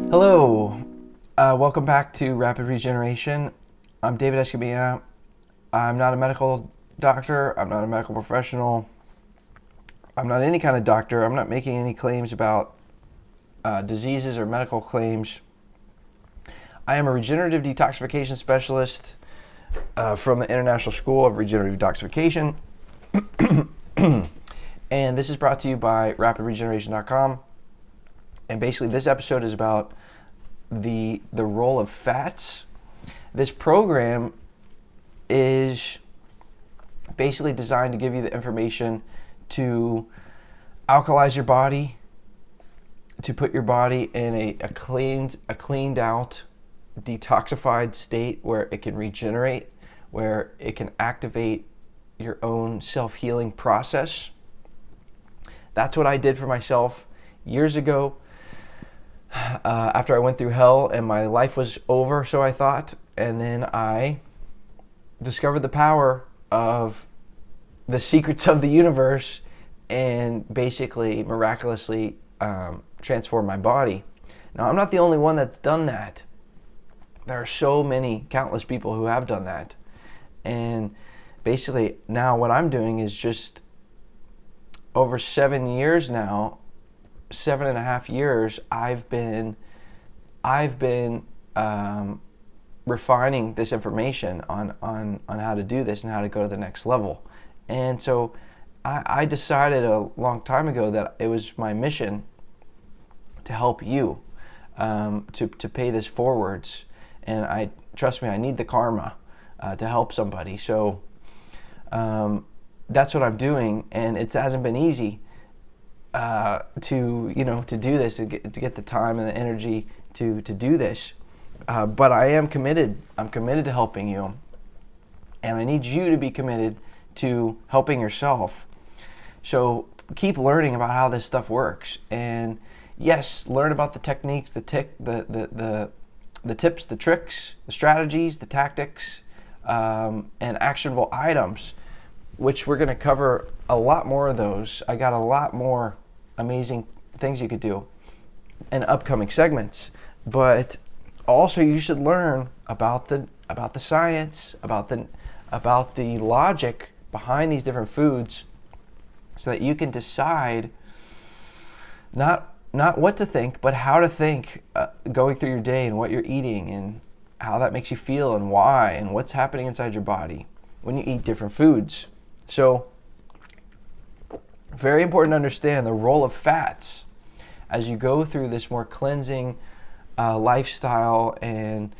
Hello, welcome back to Rapid Regeneration. I'm David Escamilla. I'm not a medical doctor. I'm not a medical professional. I'm not any kind of doctor. I'm not making any claims about diseases or medical claims. I am a regenerative detoxification specialist from the International School of Regenerative Detoxification. And this is brought to you by rapidregeneration.com. And basically this episode is about the role of fats. This program is basically designed to give you the information to alkalize your body, to put your body in a cleaned out, detoxified state where it can regenerate, where it can activate your own self-healing process. That's what I did for myself years ago. After I went through hell and my life was over, so I thought, and then I discovered the power of the secrets of the universe and basically miraculously transformed my body. Now, I'm not the only one that's done that. There are so many, countless people who have done that. And basically now what I'm doing is just over 7 years now, 7.5 years, I've been refining this information on how to do this and how to go to the next level. And so I decided a long time ago that it was my mission to help you, to pay this forwards. And trust me, I need the karma to help somebody. So that's what I'm doing, and it hasn't been easy to do this, to get the time and the energy to do this. But I am committed. I'm committed to helping you, and I need you to be committed to helping yourself. So keep learning about how this stuff works, and yes, learn about the techniques, the tips, the tricks, the strategies, the tactics, and actionable items, which we're going to cover a lot more of those. I got a lot more amazing things you could do in upcoming segments, but also you should learn about the science, about the logic behind these different foods, so that you can decide not what to think, but how to think going through your day and what you're eating and how that makes you feel and why and what's happening inside your body when you eat different foods. So very important to understand the role of fats as you go through this more cleansing lifestyle and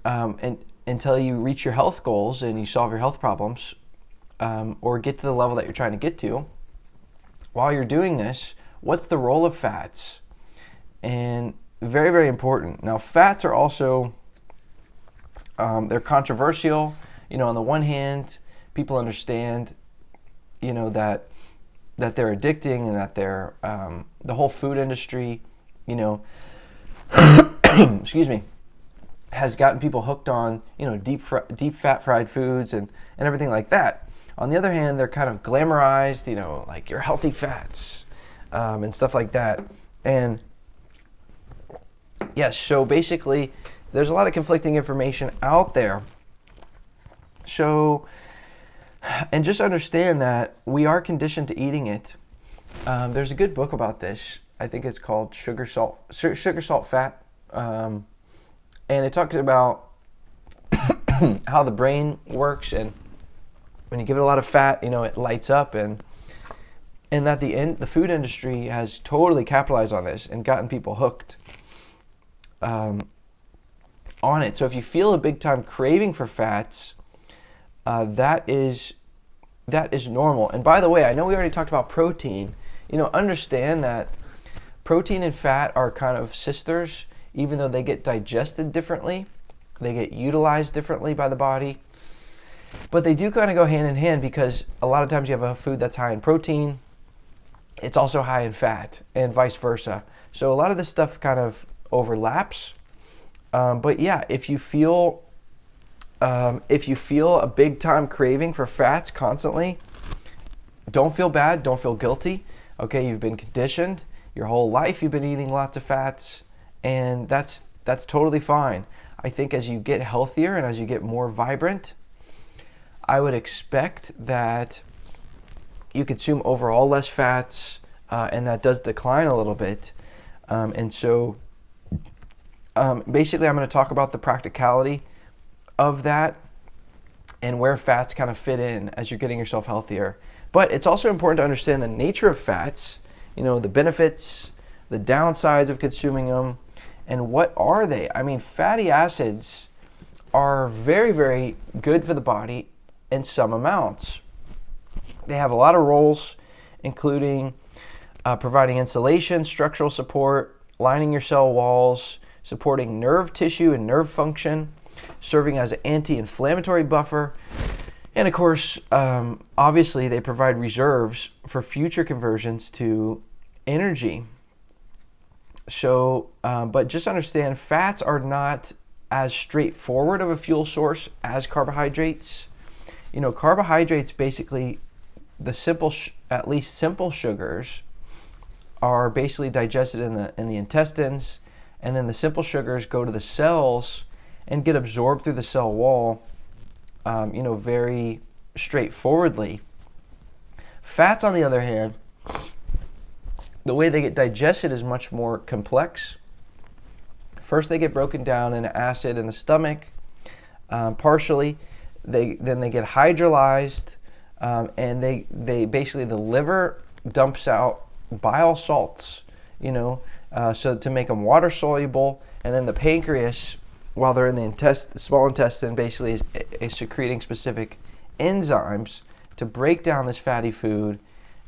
until you reach your health goals and you solve your health problems, or get to the level that you're trying to get to. While you're doing this, what's the role of fats? And very, very important. Now, fats are also, they're controversial. On the one hand, people understand, that they're addicting and that they're, the whole food industry, excuse me, has gotten people hooked on, deep fat fried foods and everything like that. On the other hand, they're kind of glamorized, like your healthy fats, and stuff like that. And yes, so basically, there's a lot of conflicting information out there. So, and just understand that we are conditioned to eating it. There's a good book about this. I think it's called Sugar, Salt, Fat. And it talks about how the brain works, and when you give it a lot of fat, it lights up, and at the end, the food industry has totally capitalized on this and gotten people hooked on it. So if you feel a big time craving for fats, that is normal. And by the way, I know we already talked about protein. Understand that protein and fat are kind of sisters, even though they get digested differently, they get utilized differently by the body. But they do kind of go hand in hand, because a lot of times you have a food that's high in protein, it's also high in fat, and vice versa. So a lot of this stuff kind of overlaps. But yeah, if you feel a big time craving for fats constantly, don't feel bad, don't feel guilty. Okay, you've been conditioned, your whole life you've been eating lots of fats, and that's totally fine. I think as you get healthier and as you get more vibrant, I would expect that you consume overall less fats, and that does decline a little bit. And so basically I'm going to talk about the practicality of that and where fats kind of fit in as you're getting yourself healthier. But it's also important to understand the nature of fats, the benefits, the downsides of consuming them, and what are they? I mean, fatty acids are very, very good for the body in some amounts. They have a lot of roles, including providing insulation, structural support, lining your cell walls, supporting nerve tissue and nerve function, serving as an anti-inflammatory buffer, and of course, obviously they provide reserves for future conversions to energy. So, but just understand, fats are not as straightforward of a fuel source as carbohydrates. Carbohydrates, basically, at least simple sugars, are basically digested in the intestines, and then the simple sugars go to the cells and get absorbed through the cell wall, very straightforwardly. Fats, on the other hand, the way they get digested is much more complex. First, they get broken down into acid in the stomach, partially. Then they get hydrolyzed, and they basically, the liver dumps out bile salts, so to make them water soluble, and then the pancreas, while they're in the small intestine, basically is secreting specific enzymes to break down this fatty food,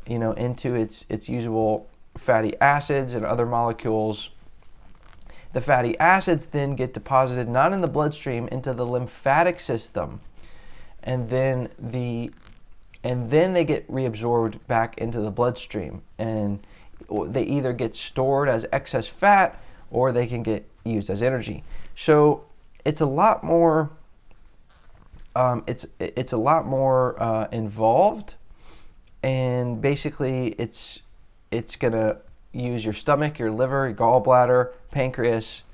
into its usual fatty acids and other molecules. The fatty acids then get deposited not in the bloodstream, into the lymphatic system, and then they get reabsorbed back into the bloodstream, and they either get stored as excess fat or they can get used as energy. So it's a lot more involved, and basically it's gonna use your stomach, your liver, your gallbladder, pancreas,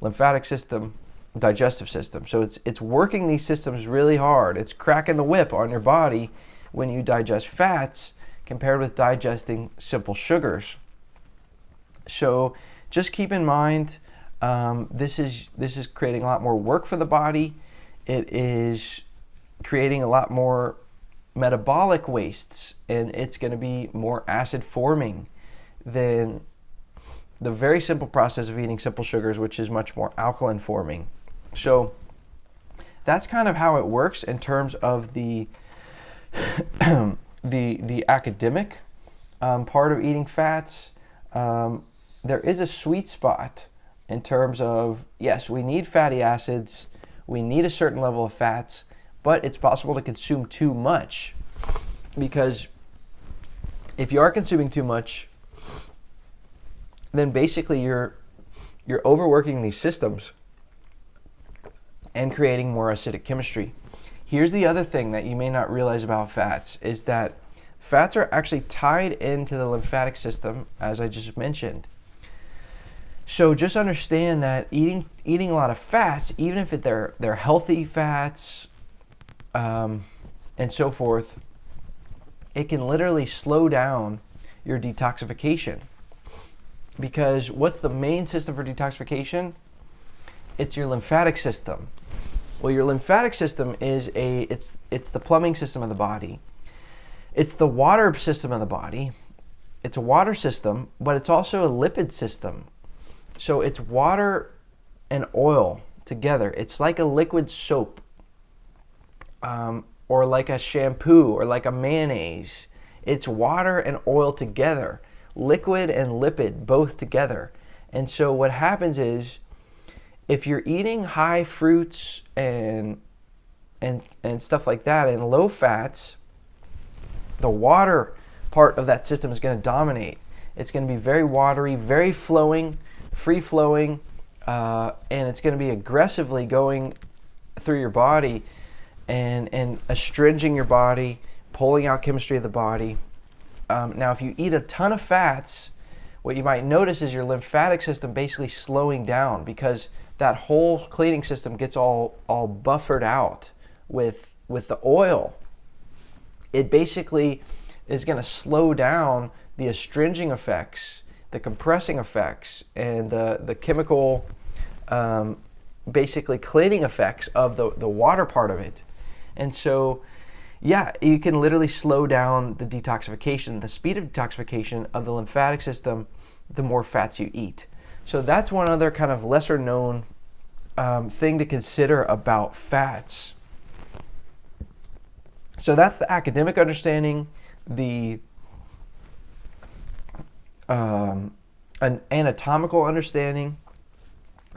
lymphatic system, digestive system. So it's working these systems really hard. It's cracking the whip on your body when you digest fats compared with digesting simple sugars. So just keep in mind, this is creating a lot more work for the body. It is creating a lot more metabolic wastes, and it's going to be more acid forming than the very simple process of eating simple sugars, which is much more alkaline forming. So that's kind of how it works in terms of the the academic part of eating fats. There is a sweet spot in terms of, yes, we need fatty acids, we need a certain level of fats, but it's possible to consume too much, because if you are consuming too much, then basically you're overworking these systems and creating more acidic chemistry. Here's the other thing that you may not realize about fats, is that fats are actually tied into the lymphatic system, as I just mentioned. So just understand that eating a lot of fats, even if they're healthy fats, and so forth, it can literally slow down your detoxification. Because what's the main system for detoxification? It's your lymphatic system. Well, your lymphatic system is it's the plumbing system of the body. It's the water system of the body. It's a water system, but it's also a lipid system. So it's water and oil together. It's like a liquid soap, or like a shampoo, or like a mayonnaise. It's water and oil together, liquid and lipid both together. And so what happens is, if you're eating high fruits and stuff like that, and low fats, the water part of that system is going to dominate. It's going to be very watery, very flowing, free flowing, and it's going to be aggressively going through your body and astringing your body, pulling out chemistry of the body. Now, if you eat a ton of fats, what you might notice is your lymphatic system basically slowing down, because that whole cleaning system gets all buffered out with the oil. It basically is going to slow down the astringent effects, the compressing effects, and the chemical basically cleaning effects of the water part of it. And so, yeah, you can literally slow down the detoxification, the speed of detoxification of the lymphatic system, the more fats you eat. So that's one other kind of lesser known thing to consider about fats. So that's the academic understanding, the an anatomical understanding,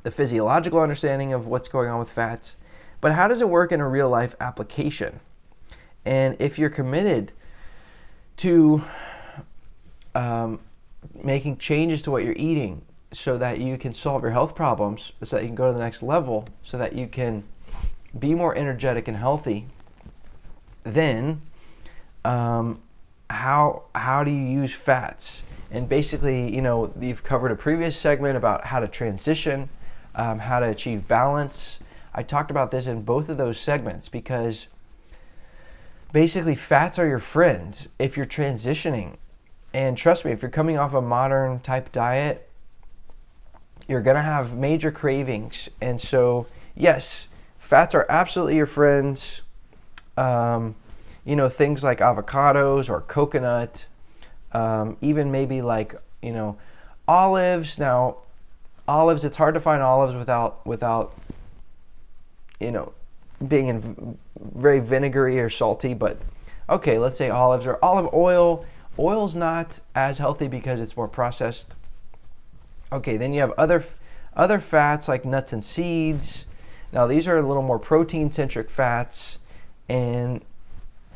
the physiological understanding of what's going on with fats. But how does it work in a real life application? And if you're committed to making changes to what you're eating so that you can solve your health problems, so that you can go to the next level, so that you can be more energetic and healthy, then how do you use fats? And basically, you've covered a previous segment about how to transition, how to achieve balance. I talked about this in both of those segments, because basically fats are your friends if you're transitioning. And trust me, if you're coming off a modern type diet, you're going to have major cravings. And so, yes, fats are absolutely your friends. Things like avocados or coconut, even maybe like, olives. Now, olives, it's hard to find olives without being very vinegary or salty, but okay, let's say olives or olive oil. Oil's not as healthy because it's more processed. Okay, then you have other fats like nuts and seeds. Now, these are a little more protein-centric fats, and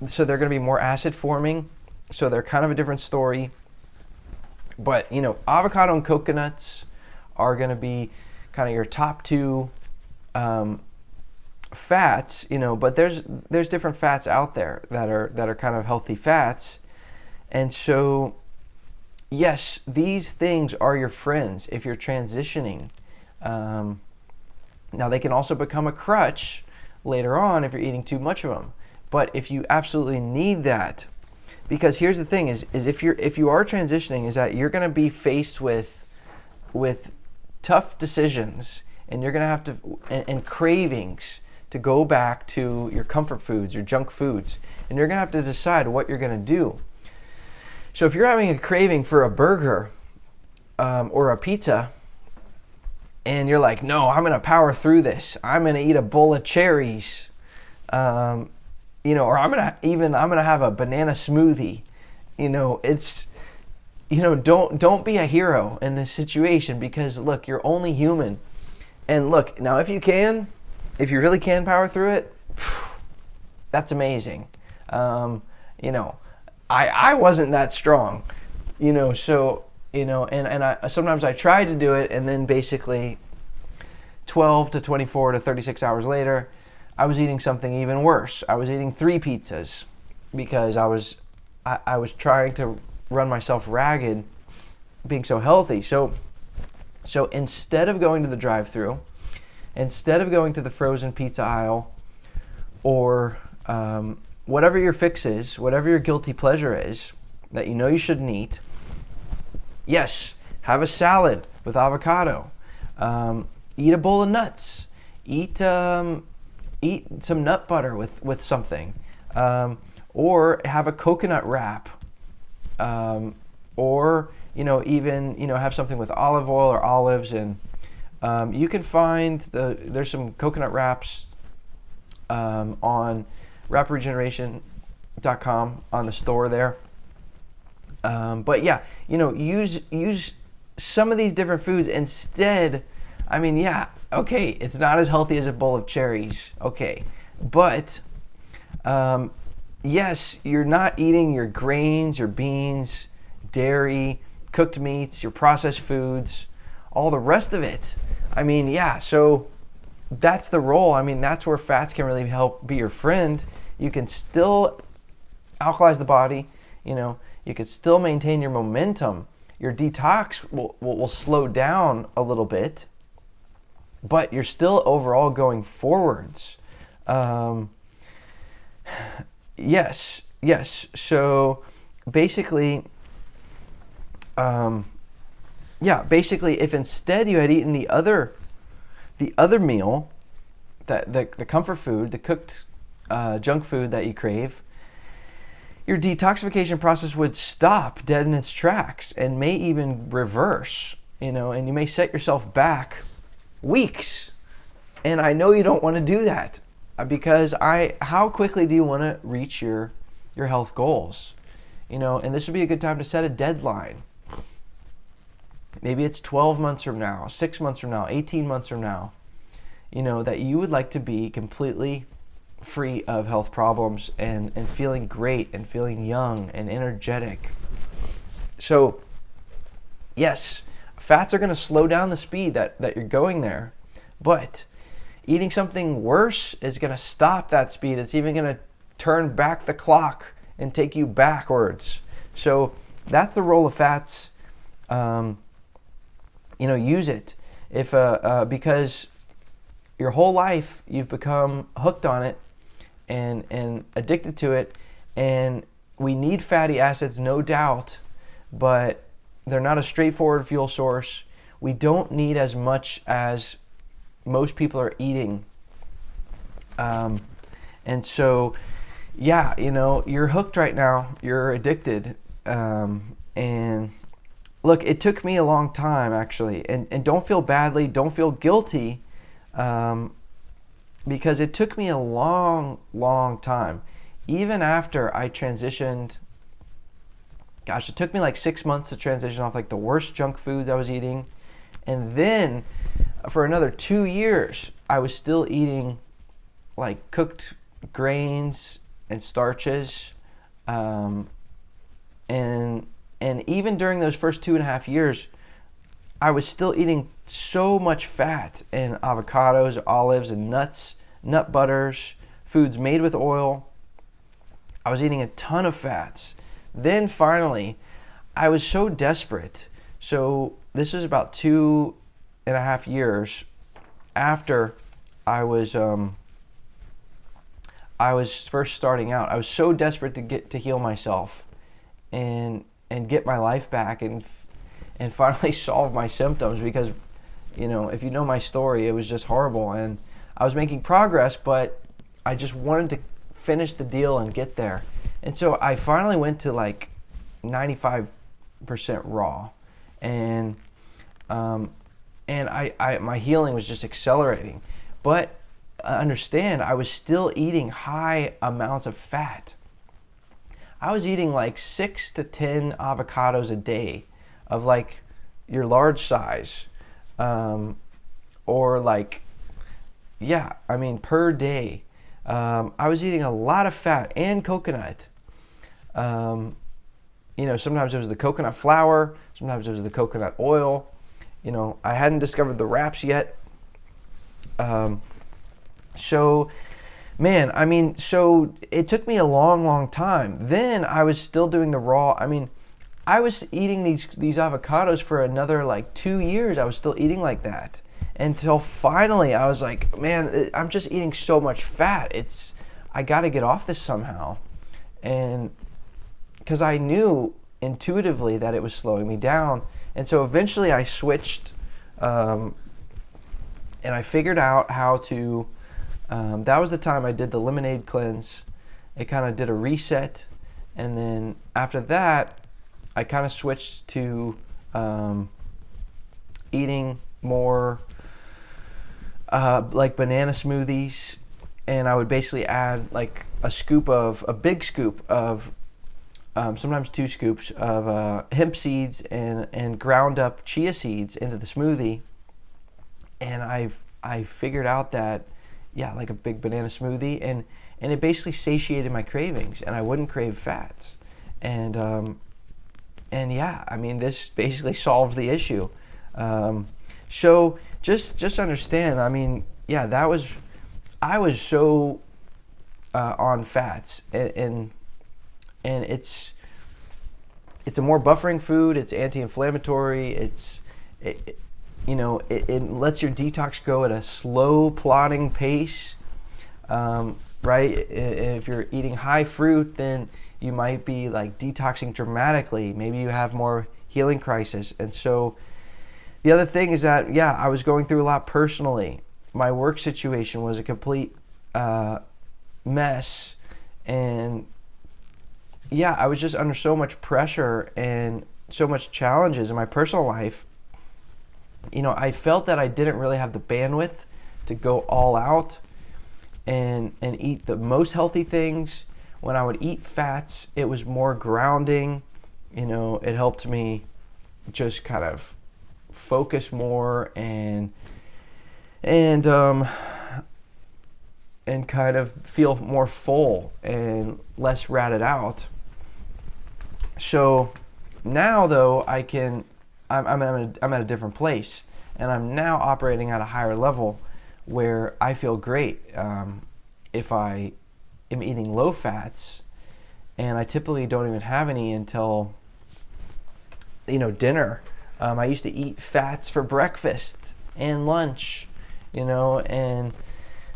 so they're going to be more acid forming, so they're kind of a different story. But avocado and coconuts are going to be kind of your top two fats, but there's different fats out there that are kind of healthy fats. And so, yes, these things are your friends if you're transitioning. Now, they can also become a crutch later on if you're eating too much of them. But if you absolutely need that, because here's the thing is if you are transitioning, is that you're going to be faced with tough decisions, and you're going to have to and cravings to go back to your comfort foods, your junk foods, and you're going to have to decide what you're going to do. So if you're having a craving for a burger or a pizza, and you're like, no, I'm going to power through this. I'm going to eat a bowl of cherries, or I'm going to have a banana smoothie. Don't be a hero in this situation, because look, you're only human. And look, now if you really can power through it, that's amazing. I wasn't that strong, so, and I sometimes I tried to do it, and then basically 12 to 24 to 36 hours later, I was eating something even worse. I was eating 3 pizzas because I was trying to run myself ragged being so healthy. So instead of going to the drive-thru, instead of going to the frozen pizza aisle, or whatever your fix is, whatever your guilty pleasure is that you shouldn't eat, yes, have a salad with avocado. Eat a bowl of nuts. Eat some nut butter with something. Or have a coconut wrap. Or even have something with olive oil or olives. And you can find there's some coconut wraps on rapidregeneration.com on the store there. But yeah, use some of these different foods instead. I mean, yeah, okay, it's not as healthy as a bowl of cherries, okay, but yes, you're not eating your grains, your beans, dairy, cooked meats, your processed foods, all the rest of it. I mean, yeah, so that's the role. I mean, that's where fats can really help be your friend. You can still alkalize the body, you can still maintain your momentum your detox will slow down a little bit, but you're still overall going forwards. Yes. So basically, basically, if instead you had eaten the other meal, that the comfort food, the cooked junk food that you crave, your detoxification process would stop dead in its tracks and may even reverse, and you may set yourself back weeks. And I know you don't want to do that, because how quickly do you want to reach your health goals? And this would be a good time to set a deadline. Maybe it's 12 months from now, 6 months from now, 18 months from now, that you would like to be completely free of health problems and feeling great and feeling young and energetic. So, yes, fats are going to slow down the speed that you're going there, but eating something worse is going to stop that speed. It's even going to turn back the clock and take you backwards. So that's the role of fats. Use it because your whole life you've become hooked on it and addicted to it, and we need fatty acids, no doubt, but they're not a straightforward fuel source. We don't need as much as most people are eating, and so you're hooked right now, you're addicted, and look, it took me a long time, actually, and don't feel badly, don't feel guilty, because it took me a long time. Even after I transitioned, it took me like 6 months to transition off like the worst junk foods I was eating. And then for another 2 years, I was still eating like cooked grains and starches. And even during those first 2.5 years, I was still eating so much fat and avocados, olives, and nuts, nut butters, foods made with oil. I was eating a ton of fats. Then finally, I was so desperate. So this was about 2.5 years after I was first starting out. I was so desperate to heal myself and get my life back and finally solve my symptoms, because if you know my story, it was just horrible, and I was making progress, but I just wanted to finish the deal and get there. And so I finally went to like 95% raw, and my healing was just accelerating. But understand, I was still eating high amounts of fat. I was eating like 6 to 10 avocados a day of like your large size, or like, per day. I was eating a lot of fat and coconut. Sometimes it was the coconut flour, sometimes it was the coconut oil. I hadn't discovered the wraps yet. So it took me a long time. Then I was still doing the raw. I was eating these avocados for another like 2 years. I was still eating like that until finally I was like, man, I'm just eating so much fat. I got to get off this somehow. And because I knew intuitively that it was slowing me down. And so eventually I switched, and I figured out how to, that was the time I did the lemonade cleanse. It kind of did a reset. And then after that, I kind of switched to eating more like banana smoothies, and I would basically add like a big scoop of, sometimes 2 scoops of hemp seeds and ground up chia seeds into the smoothie. And I figured out that, like a big banana smoothie, and it basically satiated my cravings, and I wouldn't crave fats. And this basically solved the issue. So just understand, I was so on fats, and it's a more buffering food. It's anti-inflammatory. It lets your detox go at a slow, plodding pace, right? If you're eating high fruit, then you might be like detoxing dramatically. Maybe you have more healing crisis. And so the other thing is that, yeah, I was going through a lot personally. My work situation was a complete mess. And yeah, I was just under so much pressure and so much challenges in my personal life. I felt that I didn't really have the bandwidth to go all out and eat the most healthy things. When I would eat fats, it was more grounding. It helped me just kind of focus more and kind of feel more full and less ratted out. So now though, I'm at a different place, and I'm now operating at a higher level where I feel great. If I am eating low fats, and I typically don't even have any until dinner. I used to eat fats for breakfast and lunch, and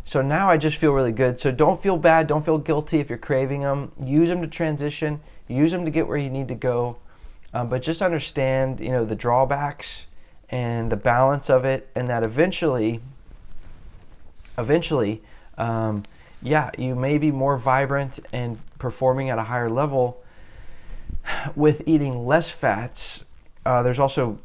so now I just feel really good. So don't feel bad, don't feel guilty if you're craving them. Use them to transition, use them to get where you need to go. But just understand, the drawbacks and the balance of it, and that eventually, you may be more vibrant and performing at a higher level with eating less fats. There's also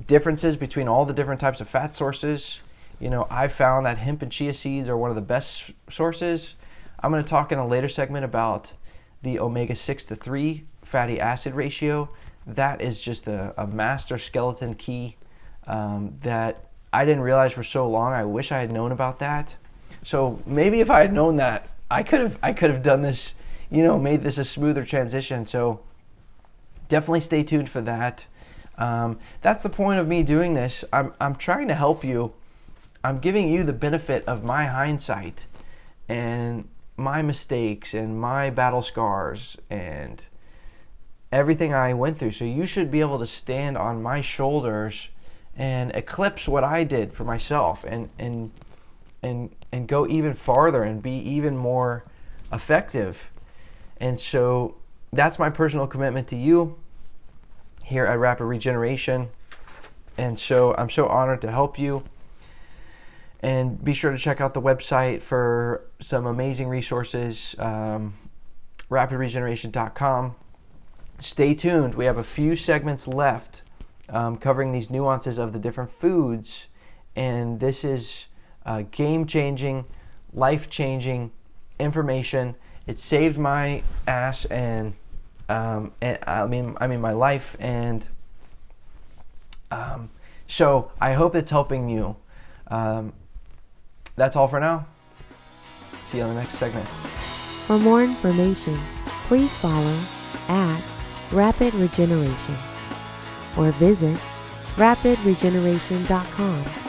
differences between all the different types of fat sources. I found that hemp and chia seeds are one of the best sources. I'm going to talk in a later segment about the omega-6 to 3 fatty acid ratio. That is just a master skeleton key that I didn't realize for so long. I wish I had known about that. So maybe if I had known that, I could have done this, made this a smoother transition. So definitely stay tuned for that. That's the point of me doing this. I'm trying to help you. I'm giving you the benefit of my hindsight and my mistakes and my battle scars and everything I went through. So you should be able to stand on my shoulders and eclipse what I did for myself and go even farther and be even more effective. And so that's my personal commitment to you here at Rapid Regeneration. And so I'm so honored to help you. And be sure to check out the website for some amazing resources, rapidregeneration.com. Stay tuned. We have a few segments left covering these nuances of the different foods. And this is game-changing, life-changing information. It saved my ass and I mean my life. And so I hope it's helping you. That's all for now. See you on the next segment. For more information, please follow at Rapid Regeneration or visit rapidregeneration.com.